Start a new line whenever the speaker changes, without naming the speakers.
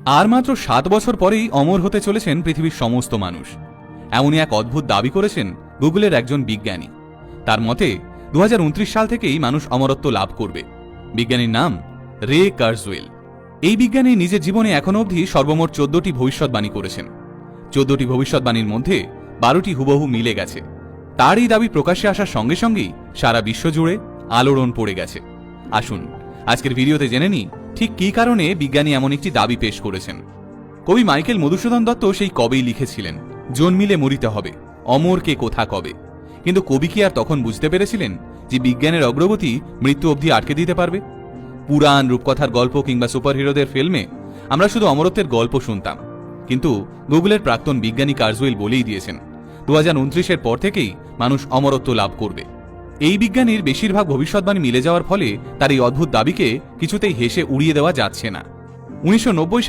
আর মাত্র 7 বছর পরেই অমর হতে চলেছেন পৃথিবীর সমস্ত মানুষ। এমনই এক অদ্ভুত দাবি করেছেন গুগলের একজন বিজ্ঞানী। তার মতে 2029 সাল থেকেই মানুষ অমরত্ব লাভ করবে। বিজ্ঞানীর নাম রে কার্জওয়েল। এই বিজ্ঞানী নিজের জীবনে এখনো অবধি সর্বমোট 14টি ভবিষ্যৎবাণী করেছেন। 14টি ভবিষ্যৎবাণীর মধ্যে 12টি হুবহু মিলে গেছে। তার এই দাবি প্রকাশ্যে আসার সঙ্গে সঙ্গেই সারা বিশ্ব জুড়ে আলোড়ন পড়ে গেছে। আসুন আজকের ভিডিওতে জেনে নিই ঠিক কী কারণে বিজ্ঞানী এমন একটি দাবি পেশ করেছেন। কবি মাইকেল মধুসূদন দত্ত সেই কবেই লিখেছিলেন, জন্মিলে মরিতে হবে, অমর কে কোথা কবে। কিন্তু কবি কি আর তখন বুঝতে পেরেছিলেন যে বিজ্ঞানের অগ্রগতি মৃত্যু অবধি আটকে দিতে পারবে? পুরাণ, রূপকথার গল্প কিংবা সুপারহিরোদের ফিল্মে আমরা শুধু অমরত্বের গল্প শুনতাম, কিন্তু গুগলের প্রাক্তন বিজ্ঞানী কার্জওয়েল বলেই দিয়েছেন 2029-এর পর থেকেই মানুষ অমরত্ব লাভ করবে। এই বিজ্ঞানীর বেশিরভাগ ভবিষ্যৎবাণী মিলে যাওয়ার ফলে তার এই অদ্ভুত দাবিকে কিছুতেই হেসে উড়িয়ে দেওয়া যাচ্ছে না। 1990